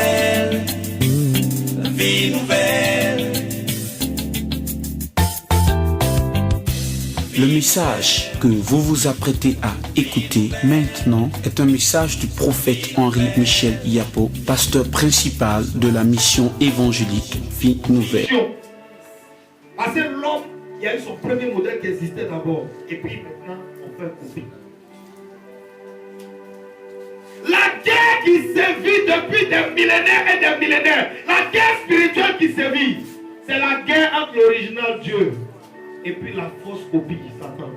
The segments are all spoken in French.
nouvelle, vie nouvelle. Le message que vous vous apprêtez à écouter maintenant est un message du prophète Henri Michel Yapo, pasteur principal de la mission évangélique Vie Nouvelle. Parce que l'homme, il y a eu son premier modèle qui existait d'abord. Et puis maintenant, on fait un copie. La guerre qui sévit depuis des millénaires et des millénaires, la guerre spirituelle qui sévit, c'est la guerre entre l'original Dieu et puis la fausse copie qui Satan.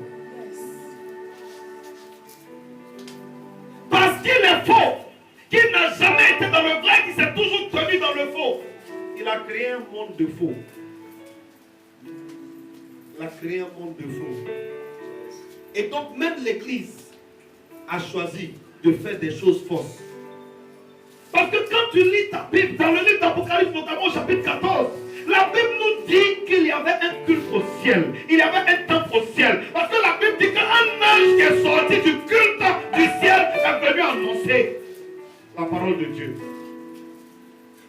Parce qu'il est faux, qu'il n'a jamais été dans le vrai, qu'il s'est toujours tenu dans le faux. Il a créé un monde de faux. Il a créé un monde de faux. Et donc même l'Église a choisi de faire des choses fausses. Parce que quand tu lis ta Bible, dans le livre d'Apocalypse, notamment au chapitre 14, la Bible nous dit qu'il y avait un culte au ciel. Il y avait un temple au ciel. Parce que la Bible dit qu'un ange qui est sorti du culte du ciel est venu annoncer la parole de Dieu.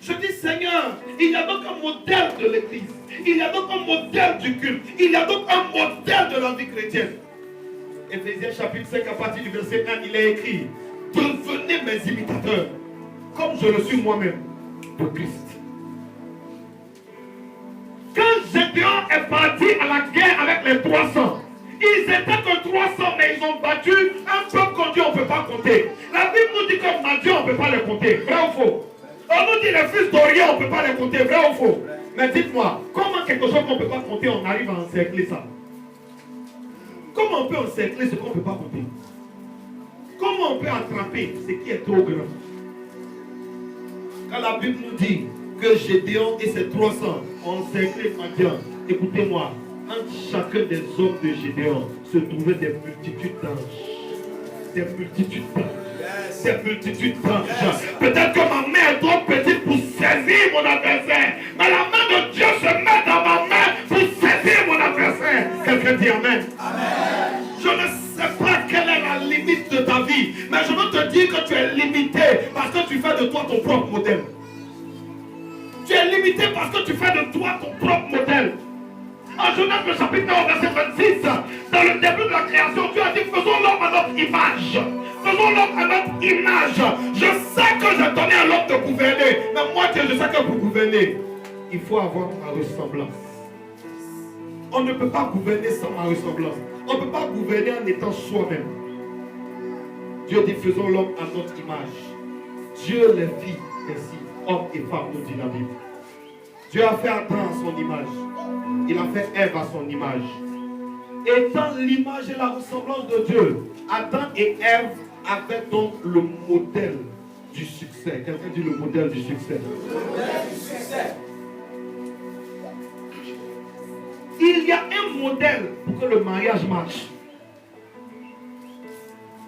Je dis, Seigneur, il y a donc un modèle de l'Église. Il y a donc un modèle du culte. Il y a donc un modèle de la vie chrétienne. Éphésiens chapitre 5 à partir du verset 1, il est écrit: devenez mes imitateurs, comme je le suis moi-même de Christ. Quand Gédéon est parti à la guerre avec les 300, ils étaient que 300, mais ils ont battu un peuple qu'on dit on ne peut pas compter. La Bible nous dit que Madian, on ne peut pas les compter. Vrai ou faux? On nous dit les fils d'Orient, on ne peut pas les compter. Vrai ou faux? Mais dites-moi, comment quelque chose qu'on ne peut pas compter, on arrive à encercler ça? Comment on peut encercler ce qu'on ne peut pas compter? Comment on peut attraper ce qui est trop grand? Quand la Bible nous dit que Gédéon et ses 300 ont encerclé Madian, écoutez-moi, entre chacun des hommes de Gédéon se trouvaient des multitudes d'anges. Des multitudes d'anges. Des multitudes d'anges. Peut-être que ma main est trop petite pour saisir mon adversaire, mais la main de Dieu se met dans ma main pour saisir mon adversaire. Quelqu'un dit Amen. Amen. Je ne sais pas quelle est la limite de ta vie, mais je veux te dire que tu es limité parce que tu fais de toi ton propre modèle. Tu es limité parce que tu fais de toi ton propre modèle. En Genèse le chapitre 9 verset 26, dans le début de la création, Dieu a dit faisons l'homme à notre image. Faisons l'homme à notre image. Je sais que j'ai donné à l'homme de gouverner, mais moi Dieu, je sais que pour gouverner, il faut avoir ma ressemblance. On ne peut pas gouverner sans ma ressemblance. On ne peut pas gouverner en étant soi-même. Dieu dit faisons l'homme à notre image. Dieu les fit ainsi, hommes et femmes, nous dit la Bible. Dieu a fait Adam à son image. Il a fait Ève à son image. Étant l'image et la ressemblance de Dieu, Adam et Ève avaient donc le modèle du succès. Quelqu'un dit le modèle du succès. Le modèle du succès. Il y a un modèle pour que le mariage marche.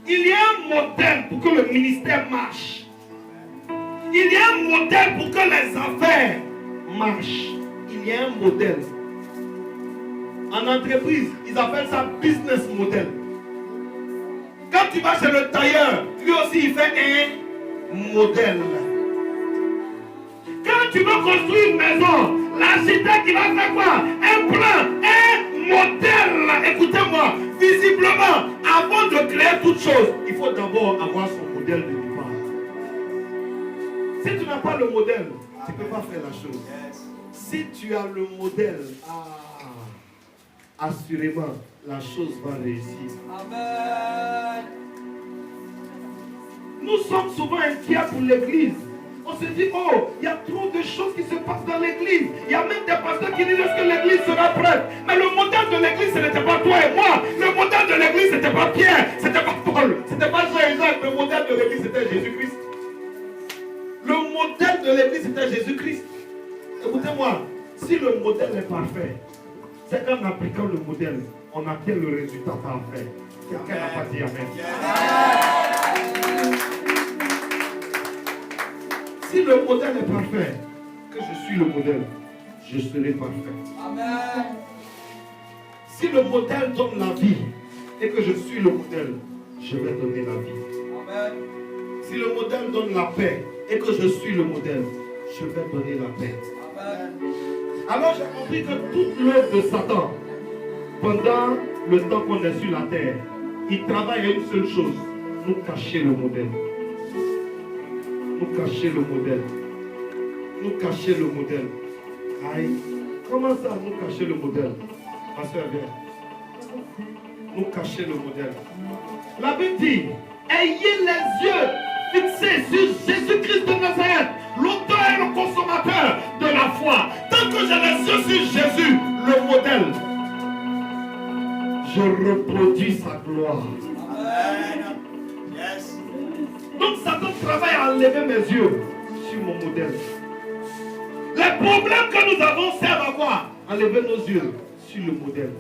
Il y a un modèle pour que le ministère marche. Il y a un modèle pour que les affaires marchent. Il y a un modèle. En entreprise, ils appellent ça business model. Quand tu vas chez le tailleur, lui aussi il fait un modèle. Quand tu veux construire une maison, l'architecte il va faire quoi? Un plan, un modèle. Écoutez-moi, visiblement, avant de créer toute chose, il faut d'abord avoir son modèle de départ. Si tu n'as pas le modèle, tu ne peux pas faire la chose. Si tu as le modèle, assurément, la chose va réussir. Amen. Nous sommes souvent inquiets pour l'église. On se dit, oh, il y a trop de choses qui se passent dans l'église. Il y a même des pasteurs qui disent que l'église sera prête. Mais le modèle de l'église, ce n'était pas toi et moi. Le modèle de l'église, ce n'était pas Pierre, ce n'était pas Paul, ce n'était pas Jean-Jacques. Le modèle de l'église, c'était Jésus-Christ. Le modèle de l'église, c'était Jésus-Christ. Écoutez-moi, si le modèle est parfait, c'est qu'en appliquant le modèle, on atteint le résultat parfait. Quelqu'un n'a pas dit Amen. Si le modèle est parfait, que je suis le modèle, je serai parfait. Amen. Si le modèle donne la vie et que je suis le modèle, je vais donner la vie. Amen. Si le modèle donne la paix et que je suis le modèle, je vais donner la paix. Alors j'ai compris que toute l'œuvre de Satan, pendant le temps qu'on est sur la terre, il travaille à une seule chose, nous cacher le modèle. Nous cacher le modèle. Nous cacher le modèle. Aïe, comment ça nous cacher le modèle? Ma soeur, viens. Nous cacher le modèle. La Bible dit, ayez les yeux fixés sur Jésus-Christ de Nazareth, l'auteur et le consommateur de la foi. Tant que j'ai les yeux sur Jésus, le modèle, je reproduis sa gloire. Amen. Yes. Donc Satan travaille à enlever mes yeux sur mon modèle. Les problèmes que nous avons servent à quoi? Enlever nos yeux sur le modèle.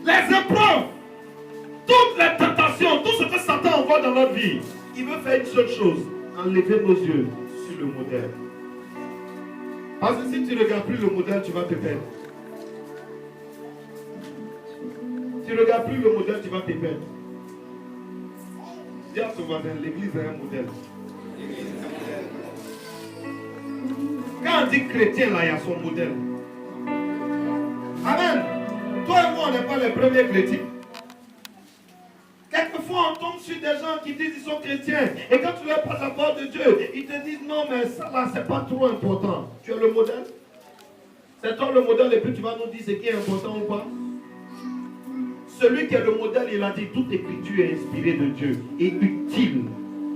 Les épreuves, toutes les tentations, tout ce que Satan envoie dans notre vie, il veut faire une seule chose, enlever nos yeux sur le modèle. Parce que si tu ne regardes plus le modèle, tu vas te perdre. Si tu ne regardes plus le modèle, tu vas te perdre. Dis à ton voisin, l'église est un modèle. Quand on dit chrétien, là, il y a son modèle. Amen. Toi et moi, on n'est pas les premiers chrétiens. Quelquefois, on tombe sur des gens qui disent qu'ils sont chrétiens. Et quand tu leur parles la parole de Dieu, ils te disent non, mais ça là, c'est pas trop important. Tu es le modèle. C'est toi le modèle, et puis tu vas nous dire ce qui est important ou pas. Celui qui est le modèle, il a dit toute écriture est inspirée de Dieu et utile.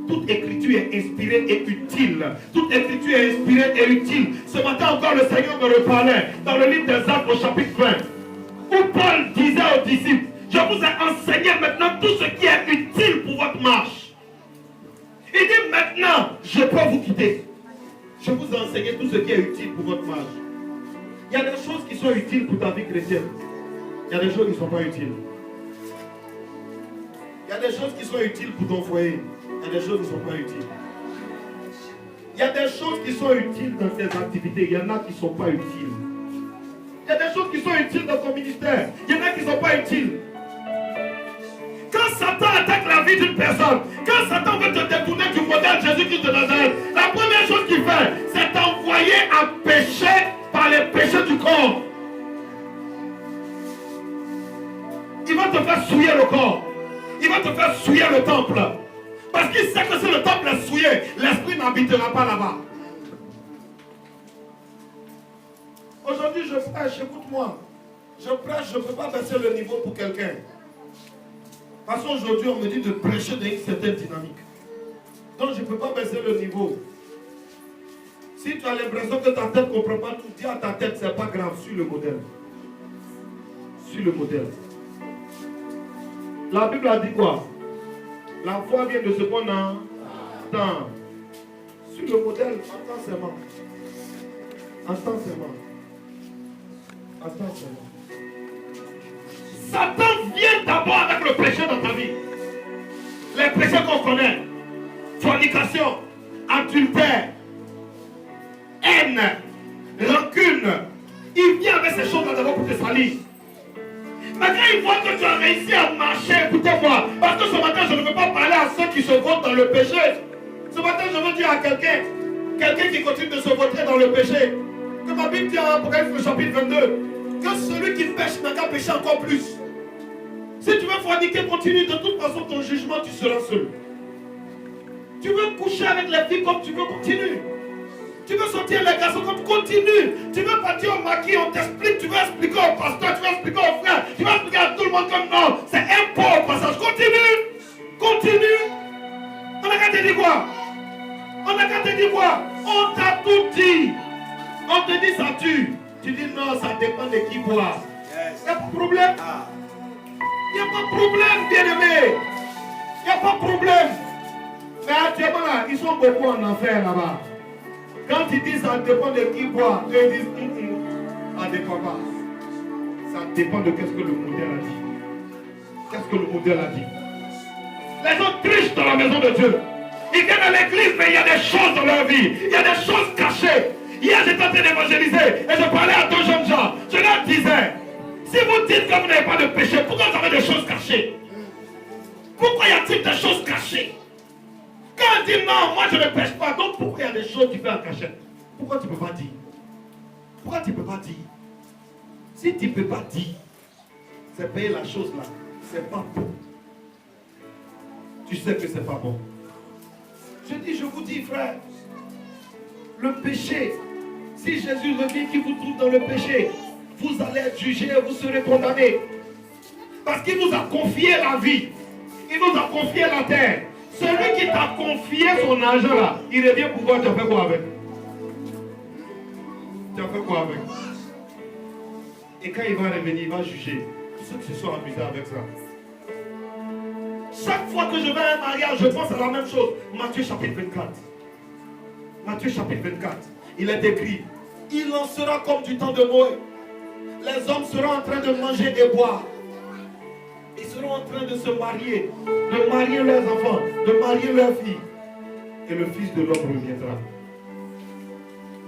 Toute écriture est inspirée et utile. Toute écriture est inspirée et utile. Ce matin encore, le Seigneur me reparlait dans le livre des Actes au chapitre 20, où Paul disait aux disciples, je vous ai enseigné maintenant tout ce qui est utile pour votre marche. Il dit maintenant, je peux vous quitter. Je vous ai enseigné tout ce qui est utile pour votre marche. Il y a des choses qui sont utiles pour ta vie chrétienne. Il y a des choses qui ne sont pas utiles. Il y a des choses qui sont utiles pour ton foyer. Il y a des choses qui ne sont pas utiles. Il y a des choses qui sont utiles dans tes activités. Il y en a qui ne sont pas utiles. Il y a des choses qui sont utiles dans ton ministère. Il y en a qui ne sont pas utiles. Quand Satan attaque la vie d'une personne, quand Satan veut te détourner du modèle Jésus-Christ de Nazareth, la première chose qu'il fait, c'est t'envoyer à pécher par les péchés du corps. Il va te faire souiller le corps. Il va te faire souiller le temple. Parce qu'il sait que si le temple est souillé, l'esprit n'habitera pas là-bas. Aujourd'hui, je prêche, écoute-moi. Je prêche, je ne peux pas baisser le niveau pour quelqu'un. Parce qu'aujourd'hui, on me dit de prêcher dans une certaine dynamique. Donc, je ne peux pas baisser le niveau. Si tu as l'impression que ta tête ne comprend pas tout, dis à ta tête, ce n'est pas grave, suis le modèle. Suis le modèle. La Bible a dit quoi? La foi vient de ce qu'on entend. Suis le modèle, entends seulement. Entends seulement. Entends seulement. Satan vient d'abord avec le péché dans ta vie. Les péchés qu'on connaît. Fornication, adultère, haine, rancune. Il vient avec ces choses-là d'abord pour te salir. Maintenant, il voit que tu as réussi à marcher. Écoutez-moi. Parce que ce matin, je ne veux pas parler à ceux qui se votent dans le péché. Ce matin, je veux dire à quelqu'un qui continue de se voter dans le péché, que ma Bible dit en Apocalypse le chapitre 22, que celui qui pêche n'a qu'à pécher encore plus. Si tu veux forniquer, continue. De toute façon, ton jugement, tu seras seul. Tu veux coucher avec les filles comme tu veux, continue. Tu veux sortir les garçons comme continue. Tu veux partir au maquis, on t'explique. Tu veux expliquer au pasteur, tu veux expliquer au frère. Tu veux expliquer à tout le monde comme non. C'est un pauvre passage. Continue. Continue. On a qu'à te dire quoi? On a qu'à te dire quoi? On t'a tout dit. On te dit ça tue. Tu dis non, ça dépend de qui boit. Il n'y a pas de problème. Il n'y a pas de problème, bien-aimé. Il n'y a pas de problème. Mais actuellement là, ils sont beaucoup en enfer là-bas. Quand ils disent ça dépend de qui boit, ils disent ça dépend pas. Ça dépend de qu'est-ce que le modèle a dit. Qu'est-ce que le modèle a dit? Les gens trichent dans la maison de Dieu. Ils viennent à l'église, mais il y a des choses dans leur vie. Il y a des choses cachées. Hier, j'étais en train d'évangéliser et je parlais à deux jeunes gens. Je leur disais, si vous dites que vous n'avez pas de péché, pourquoi vous avez des choses cachées? Pourquoi y a-t-il des choses cachées? Quand on dit non, moi je ne pêche pas, donc pourquoi il y a des choses que tu fais en cachette? Pourquoi tu ne peux pas dire? Pourquoi tu ne peux pas dire? Si tu ne peux pas dire, c'est payer la chose là, c'est pas bon. Tu sais que c'est pas bon. Je vous dis, frère, le péché, si Jésus revient qui vous trouve dans le péché, vous allez être jugé et vous serez condamné. Parce qu'il nous a confié la vie. Il nous a confié la terre. Celui qui t'a confié son argent là, il revient pour voir, tu as fait quoi avec? Tu as fait quoi avec? Et quand il va revenir, il va juger ceux qui se sont amusés avec ça. Chaque fois que je vais à un mariage, je pense à la même chose. Matthieu chapitre 24. Matthieu chapitre 24. Il est écrit, il en sera comme du temps de Noé. Les hommes seront en train de manger et boire. Ils seront en train de se marier, de marier leurs enfants, de marier leurs filles. Et le Fils de l'homme reviendra.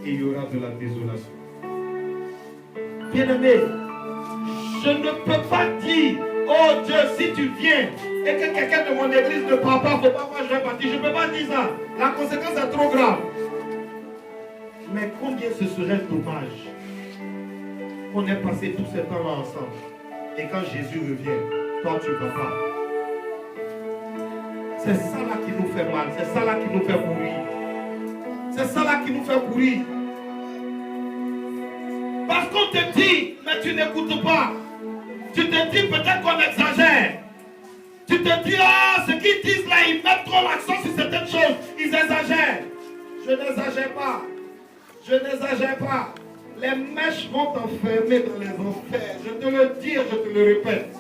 Et il y aura de la désolation. Bien-aimé, je ne peux pas dire, oh Dieu, si tu viens et que quelqu'un de mon église ne parle pas, il ne faut pas que je vais partir. Je ne peux pas dire ça. La conséquence est trop grave. Mais combien ce serait dommage qu'on ait passé tout ce temps-là ensemble. Et quand Jésus revient, toi tu ne vas pas. C'est ça là qui nous fait mal. C'est ça là qui nous fait mourir. C'est ça là qui nous fait mourir. Parce qu'on te dit, mais tu n'écoutes pas. Tu te dis peut-être qu'on exagère. Tu te dis, ah, ce qu'ils disent là, ils mettent trop l'accent sur certaines choses. Ils exagèrent. Je n'exagère pas. Je n'exagère pas. Les mèches vont t'enfermer dans les enfers. Je te le dis, je te le répète.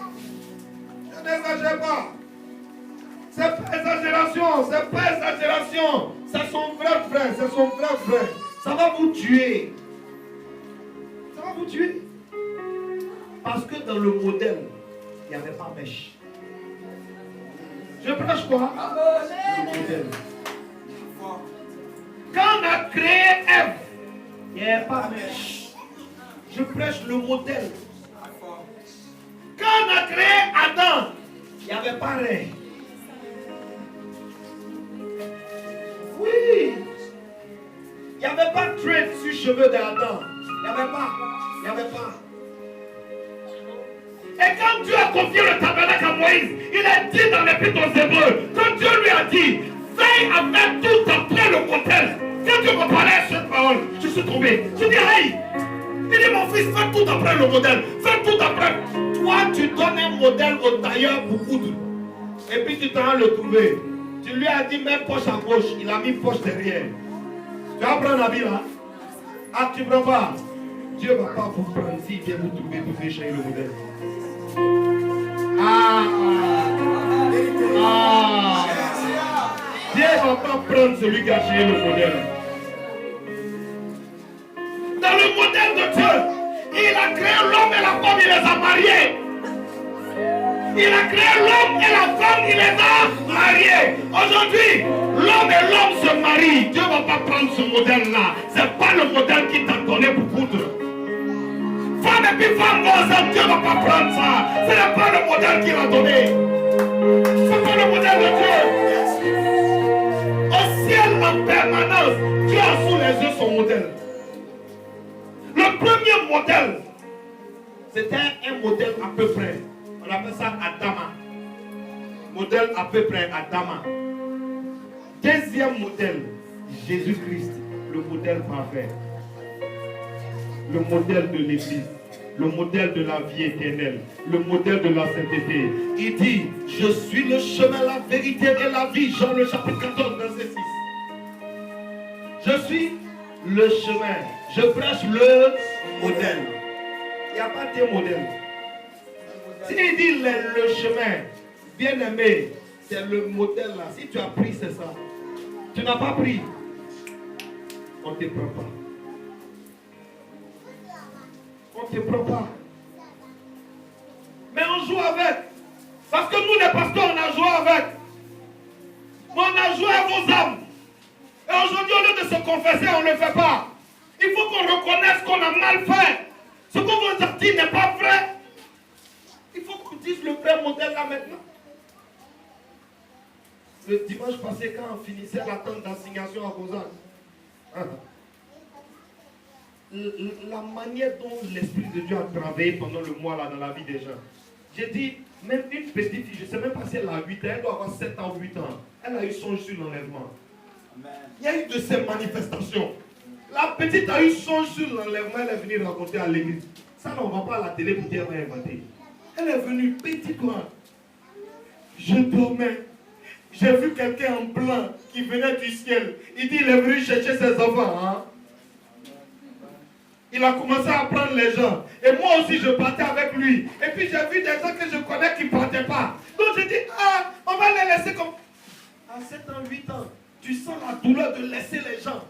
Je n'exagère pas. C'est pas exagération. C'est pas exagération. C'est son vrai frère. C'est son vrai frère. Ça va vous tuer. Ça va vous tuer. Parce que dans le modèle, il n'y avait pas mèche. Je prêche quoi? Le modèle. Quand on a créé Ève, il n'y avait pas mèche. Je prêche le modèle. Quand on a créé Adam, il n'y avait pas rien. Oui. Il n'y avait pas de trait sur les cheveux d'Adam. Il n'y avait pas. Il n'y avait pas. Et quand Dieu a confié le tabernacle à Moïse, il a dit dans l'Épître aux Hébreux, quand Dieu lui a dit, veille à faire tout après le modèle. Quand Dieu me parlait cette parole, je suis tombé. Je dis, hey, il dit, mon fils, fais tout après le modèle. Fais tout après. Toi, tu donnes un modèle au tailleur pour coudre. Et puis tu t'en vas le trouver. Tu lui as dit, mets poche à gauche. Il a mis poche derrière. Tu vas prendre la vie là. Ah, tu ne prends pas. Dieu ne va pas vous prendre s'il vient vous trouver pour faire changer le modèle. Dieu ne va pas prendre celui qui a changé le modèle. Dans le modèle de Dieu, il a créé l'homme et la femme, il les a mariés. Il a créé l'homme et la femme, il les a mariés. Aujourd'hui, l'homme et l'homme se marient. Dieu ne va pas prendre ce modèle-là. Ce n'est pas le modèle qu'il t'a donné pour coudre. Femme et puis femme, Dieu ne va pas prendre ça. Ce n'est pas le modèle qu'il a donné. Ce n'est pas le modèle de Dieu. Au ciel, en permanence, Dieu a sous les yeux son modèle. Le premier modèle, c'était un modèle à peu près. On appelle ça Adama. Modèle à peu près Adama. Deuxième modèle, Jésus-Christ, le modèle parfait. Le modèle de l'Église. Le modèle de la vie éternelle. Le modèle de la sainteté. Il dit, je suis le chemin, la vérité et la vie. Jean le chapitre 14, verset 6. Je suis le chemin. Je prêche le modèle. Il n'y a pas de modèle. S'il dit le chemin, bien aimé, c'est le modèle là. Si tu as pris, c'est ça. Tu n'as pas pris, on ne te prend pas. On ne te prend pas. Mais on joue avec. Parce que nous, les pasteurs, on a joué avec. Mais on a joué à vos âmes. Et aujourd'hui, au lieu de se confesser, on ne le fait pas. Il faut qu'on reconnaisse qu'on a mal fait. Ce qu'on vous a dit n'est pas vrai. Il faut qu'on dise le vrai modèle là maintenant. le dimanche passé, quand on finissait l'attente d'assignation à Kozan, la manière dont l'Esprit de Dieu a travaillé pendant le mois là dans la vie des gens. J'ai dit, même une petite fille, je ne sais même pas si elle a 8 ans, elle doit avoir 7 ans ou 8 ans. Elle a eu songe sur l'enlèvement. Il y a eu de ces manifestations. La petite a eu songe sur l'enlèvement, elle est venue raconter à l'église. Ça, on ne va pas à la télé pour dire qu'elle va inventer. Elle est venue, petite quoi. Je dormais. J'ai vu quelqu'un en blanc qui venait du ciel. Il dit, il est venu chercher ses enfants. Hein? Il a commencé à prendre les gens. Et moi aussi, je partais avec lui. Et puis, j'ai vu des gens que je connais qui ne partaient pas. Donc, j'ai dit, ah, on va les laisser comme... À 7 ans, 8 ans, tu sens la douleur de laisser les gens.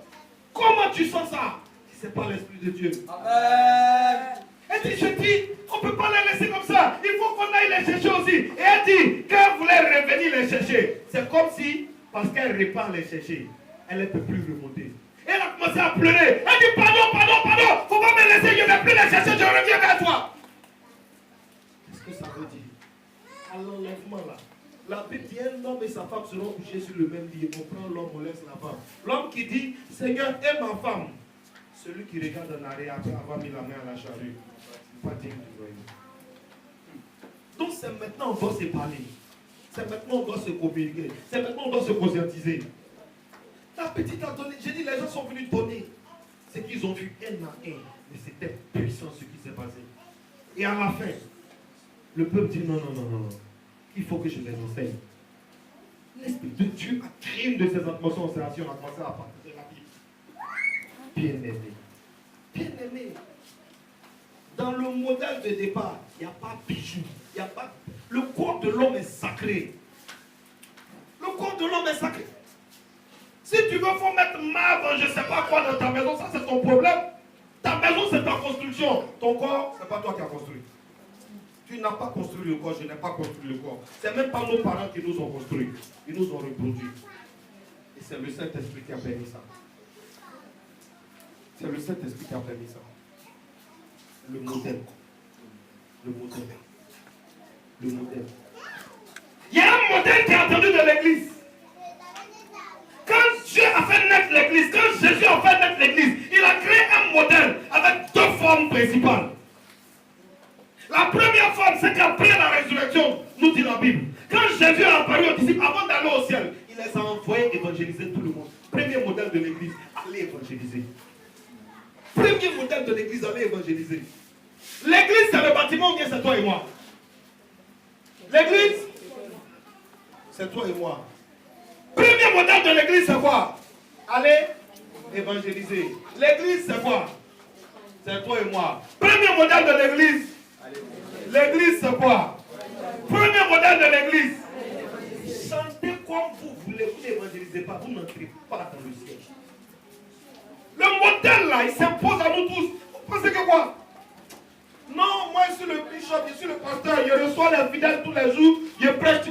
Comment tu sens ça? C'est pas l'Esprit de Dieu. Amen. Elle dit, je dis, on ne peut pas les laisser comme ça. Il faut qu'on aille les chercher aussi. Et elle dit, quand elle voulait revenir les chercher, c'est comme si, parce qu'elle répare les chercher, elle ne peut plus remonter. Et elle a commencé à pleurer. Elle dit, pardon, faut pas me laisser, je ne vais plus les chercher, je reviens vers toi. Qu'est-ce que ça veut dire? À l'enlèvement là, la Bible dit, un homme et sa femme seront couchés sur le même lit. On prend l'homme, on laisse la femme. L'homme qui dit, Seigneur, aime ma femme. Celui qui regarde en arrière après avoir mis la main à la charrue. Pas digne du royaume. Donc c'est maintenant on doit se parler. C'est maintenant on doit se communiquer. C'est maintenant on doit se conscientiser. La petite a donné. J'ai dit les gens sont venus donner. C'est qu'ils ont vu un à un. Mais c'était puissant ce qui s'est passé. Et à la fin, le peuple dit non. Il faut que je les enseigne. L'Esprit de Dieu a créé une de ces atmosphères. On a commencé à parler de la Bible. Bien aimé. Dans le modèle de départ, il n'y a pas de bijoux. Il y a pas... Le corps de l'homme est sacré. Le corps de l'homme est sacré. Si tu veux, il faut mettre marbre, je ne sais pas quoi dans ta maison, ça c'est ton problème. Ta maison c'est ta construction. Ton corps, ce n'est pas toi qui as construit. Tu n'as pas construit le corps, je n'ai pas construit le corps. Ce n'est même pas nos parents qui nous ont construits. Ils nous ont reproduits. Et c'est le Saint-Esprit qui a permis ça. C'est le Saint-Esprit qui a permis ça. Le modèle. Le modèle. Le modèle. Il y a un modèle qui est entendu de l'église. Quand Dieu a fait naître l'église, quand Jésus a fait naître l'église, il a créé un modèle avec deux formes principales. La première forme, c'est qu'après la résurrection, nous dit la Bible, quand Jésus a apparu aux disciples, avant d'aller au ciel, il les a envoyés évangéliser tout le monde. Premier modèle de l'église, allez évangéliser. Premier modèle de l'église, allez évangéliser. L'église, c'est le bâtiment ou bien c'est toi et moi? L'église, c'est toi et moi. Premier modèle de l'église, c'est quoi? Allez évangéliser. L'église, c'est quoi? C'est toi et moi. Premier modèle de l'église. L'église, c'est quoi? Premier modèle de l'église. Chantez comme vous voulez, vous n'évangélisez pas, vous n'entrez pas dans le ciel. Le modèle là, il s'impose à nous tous. Vous pensez que quoi? Non, moi je suis le bishop, je suis le pasteur, je reçois les fidèles tous les jours, je prêche.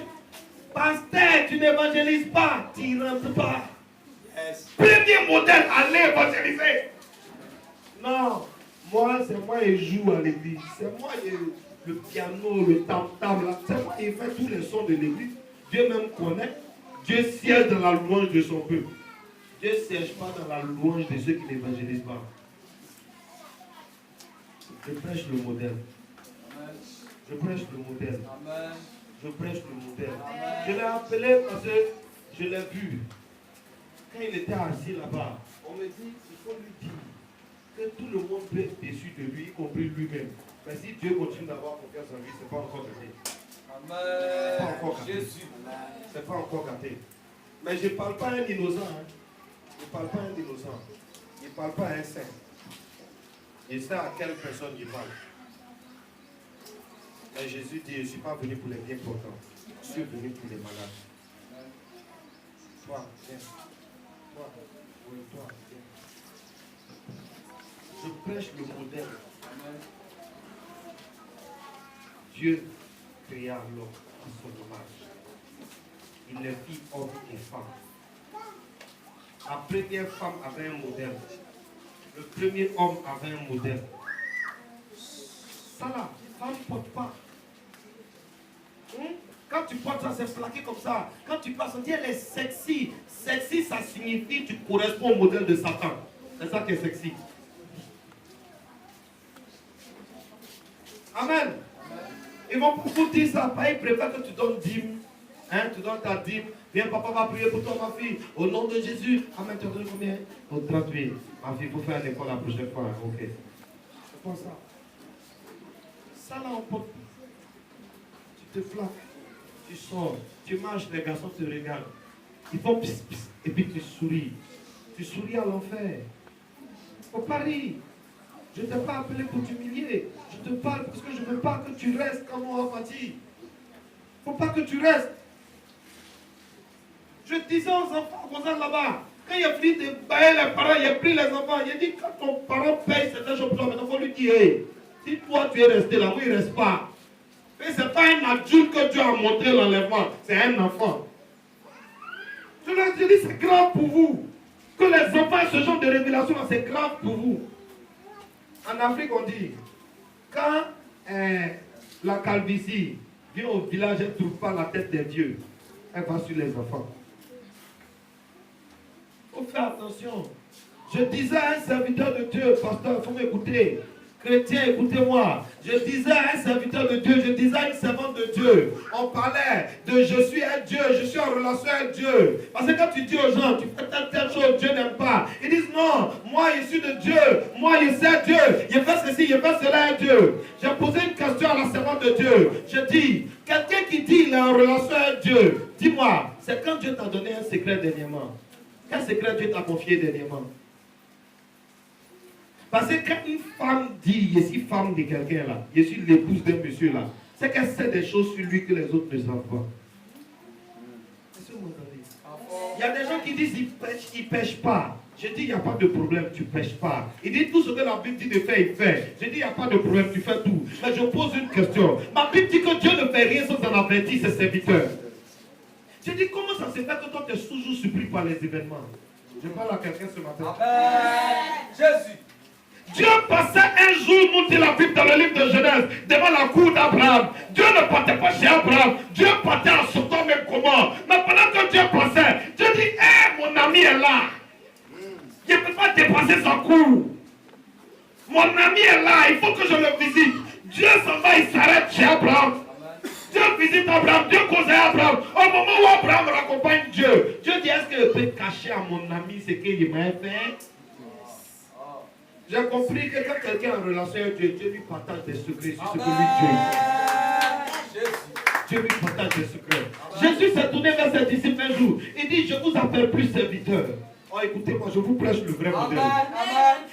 Pasteur, tu n'évangélises pas, tu ne rentres pas. Yes. Premier modèle, allez évangéliser. Non, moi c'est moi qui joue à l'église. C'est moi qui le piano, le tam-tam là. C'est moi qui fais tous les sons de l'église. Dieu même connaît. Dieu siège dans la louange de son peuple. Dieu ne siège pas dans la louange de ceux qui n'évangélisent pas. Je prêche le modèle. Je prêche le modèle. Je prêche le modèle. Je l'ai appelé parce que je l'ai vu. Quand il était assis là-bas, on me dit, il faut lui dire que tout le monde peut être déçu de lui, y compris lui-même. Mais si Dieu continue d'avoir confiance en lui, ce n'est pas encore gâté. C'est pas encore gâté. C'est pas encore gâté. Mais je ne parle pas à un innocent. Hein. Je ne parle pas à un innocent. Je ne parle pas à un saint. Je sais à quelle personne il parle. Et Jésus dit, je ne suis pas venu pour les bien portants. Je suis venu pour les malades. Toi, viens. Toi, oui, toi, viens. Je prêche le modèle. Dieu créa l'homme à son image. Il les fit hommes et femmes. La première femme avait un modèle. Le premier homme avait un modèle. Ça là, les femmes ne portent pas. Quand tu portes ça, c'est flaqué comme ça. Quand tu passes, on dit elle est sexy. Sexy, ça signifie que tu corresponds au modèle de Satan. C'est ça qui est sexy. Amen. Ils vont beaucoup dire ça. Ils préfèrent que tu donnes dîme. Hein, tu donnes ta dîme. Viens, papa va prier pour toi, ma fille. Au nom de Jésus. Amen. Tu as donné combien? Au 38. Ma fille, il faut faire un effort la prochaine fois. Ok. C'est pas ça. Ça là, on porte. Tu te flaques. Tu sors. Tu marches, les garçons te regardent. Ils font pis, pis. Et puis tu souris. Tu souris à l'enfer. Au Paris. Je ne t'ai pas appelé pour t'humilier. Je te parle parce que je ne veux pas que tu restes comme moi, Fatih. Il ne faut pas que tu restes. Je disais aux enfants, aux enfants là-bas, quand il a fini de bailler les parents, il a pris les enfants. Il a dit, quand ton parent paye certaines choses pour toi, maintenant il faut lui dire, hey, si toi tu es resté là, moi il ne reste pas. Mais ce n'est pas un adulte que Dieu a montré l'enlèvement, c'est un enfant. Je leur dis, c'est grave pour vous. Que les enfants aient ce genre de révélation, c'est grave pour vous. En Afrique, on dit, quand la calvitie vient au village, elle ne trouve pas la tête des dieux, elle va sur les enfants. Il faut faire attention. Je disais à un serviteur de Dieu, pasteur, il faut m'écouter. Chrétien, écoutez-moi. Je disais à un serviteur de Dieu, je disais à une servante de Dieu, on parlait de je suis un Dieu, je suis en relation avec Dieu. Parce que quand tu dis aux gens, tu fais telle chose, Dieu n'aime pas. Ils disent non, moi je suis de Dieu, moi je sais Dieu, je fais ceci, je fais cela à Dieu. J'ai posé une question à la servante de Dieu. Je dis, quelqu'un qui dit il est en relation avec Dieu, dis-moi, c'est quand Dieu t'a donné un secret dernièrement. Quel secret Dieu t'a confié dernièrement? Parce que quand une femme dit, je suis femme de quelqu'un là, je suis l'épouse d'un monsieur là, c'est qu'elle sait des choses sur lui que les autres ne savent pas. Est-ce que vous m'entendez? Il y a des gens qui disent, ils ne pêchent pas. Je dis, il n'y a pas de problème, tu ne pêches pas. Il dit, tout ce que la Bible dit de faire, il fait. Je dis, il n'y a pas de problème, tu fais tout. Mais je pose une question. Ma Bible dit que Dieu ne fait rien sans en avertir ses serviteurs. Je dis, comment ça se fait que toi, tu es toujours surpris par les événements? Je parle à quelqu'un ce matin. Jésus. Dieu passait un jour, nous dit la Bible dans le livre de Genèse, devant la cour d'Abraham. Dieu ne partait pas chez Abraham. Dieu partait en Sodome et Gomorrhe. Mais pendant que Dieu passait, Dieu dit, hé, mon ami est là. Je ne peux pas dépasser sa cour. Mon ami est là, il faut que je le visite. Dieu s'en va, il s'arrête chez Abraham. Dieu visite Abraham, Dieu cause à Abraham. Au moment où Abraham raccompagne Dieu, Dieu dit, est-ce que je peux cacher à mon ami ce qu'il m'a fait? J'ai compris que quand quelqu'un est en relation avec Dieu, Dieu lui partage des secrets sur ce que lui Dieu. Dieu lui partage des secrets. Jésus s'est tourné vers ses disciples un jour. Il dit, je vous appelle plus serviteurs. Oh, écoutez-moi, je vous prêche le vrai modèle.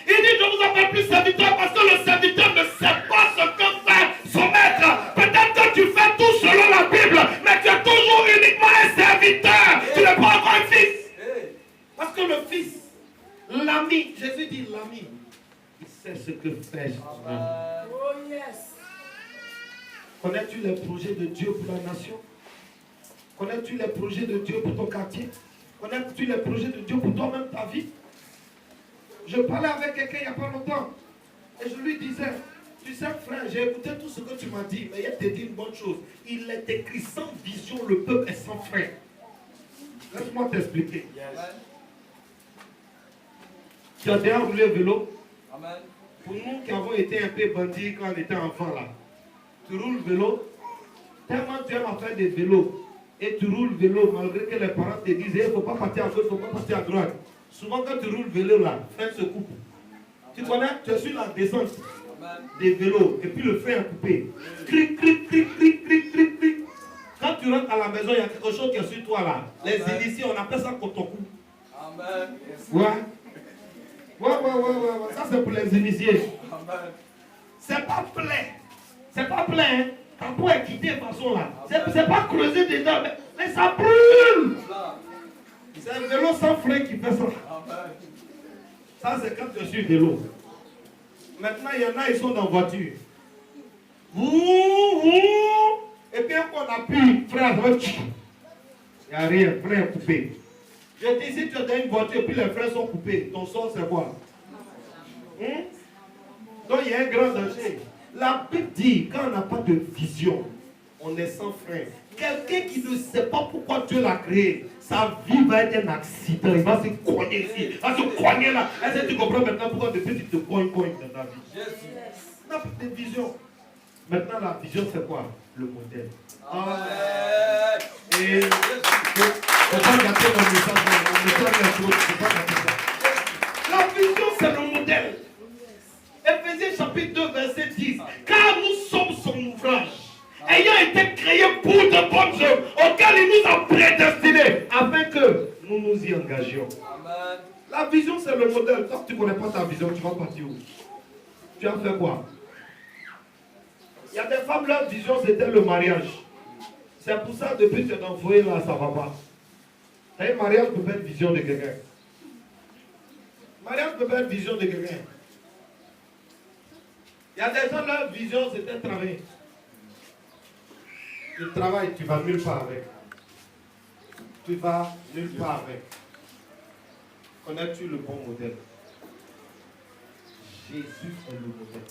Il dit, je vous appelle plus serviteurs parce que le serviteur ne sait pas ce que fait son maître. Peut-être que tu fais tout selon la Bible, mais tu es toujours uniquement un serviteur. Tu n'es pas encore un fils. Parce que le fils, l'ami, Jésus dit l'ami. C'est ce que fait Jésus. Oh yes. Connais-tu les projets de Dieu pour la nation? Connais-tu les projets de Dieu pour ton quartier? Connais-tu les projets de Dieu pour toi-même, ta vie? Je parlais avec quelqu'un il n'y a pas longtemps. Et je lui disais, tu sais frère, j'ai écouté tout ce que tu m'as dit, mais il te dit une bonne chose. Il est écrit sans vision, le peuple est sans frein. Laisse-moi t'expliquer. Yes. Tu as déjà roulé vélo? Amen. Pour nous qui avons été un peu bandits quand on était enfant là, tu roules vélo, tellement tu aimes faire des vélos, et tu roules vélo malgré que les parents te disent, il ne faut pas partir à gauche, il ne faut pas partir à droite. Souvent quand tu roules vélo là, le frein se coupe. Tu connais, tu es sur la descente des vélos, et puis le frein est coupé. Cric, cric, cric, cric, cric, cric, cric. Quand tu rentres à la maison, il y a quelque chose qui est sur toi là. Les initiés, on appelle ça kotoku. Amen. Ouais. Ouais. Ça c'est pour les initiés. Amen. C'est pas plein. C'est pas plein. Hein. Ta peau est quittée de façon là. C'est pas creusé dedans, mais ça brûle. C'est un vélo sans frein qui fait ça. Amen. Ça c'est quand je suis vélo. Maintenant il y en a, ils sont dans la voiture. Et puis on appuie, frère, il n'y a rien, frein coupé. Je dis, si tu as dans une voiture et puis les freins sont coupés, ton sort c'est quoi? Donc il y a un grand danger. La Bible dit, quand on n'a pas de vision, on est sans frein. Quelqu'un qui ne sait pas pourquoi Dieu l'a créé, sa vie va être un accident. Il va se cogner ici, il va se cogner là. Est-ce que tu comprends maintenant pourquoi depuis tu te cognes dans ta vie? On n'a pas de vision. Maintenant, la vision, c'est quoi? Le modèle. Amen. Et faut pas gâter mon message. Mon message est trop. Faut pas gâter ça. La vision, c'est le modèle. Éphésiens chapitre 2, verset 10. Car nous sommes son ouvrage, ayant été créés pour de bonnes œuvres, auxquelles il nous a prédestinés, afin que nous nous y engagions. Amen. La vision, c'est le modèle. Quand tu ne connais pas ta vision, tu vas partir où? Tu as fait quoi? Il y a des femmes, leur vision, c'était le mariage. C'est pour ça, depuis que tu es envoyé là, ça ne va pas. Un mariage peut pas être vision de quelqu'un. Mariage peut pas être vision de quelqu'un. Il y a des gens, leur vision, c'était travailler. Le travail, tu vas nulle part avec. Tu vas nulle part avec. Connais-tu le bon modèle? Jésus est le modèle.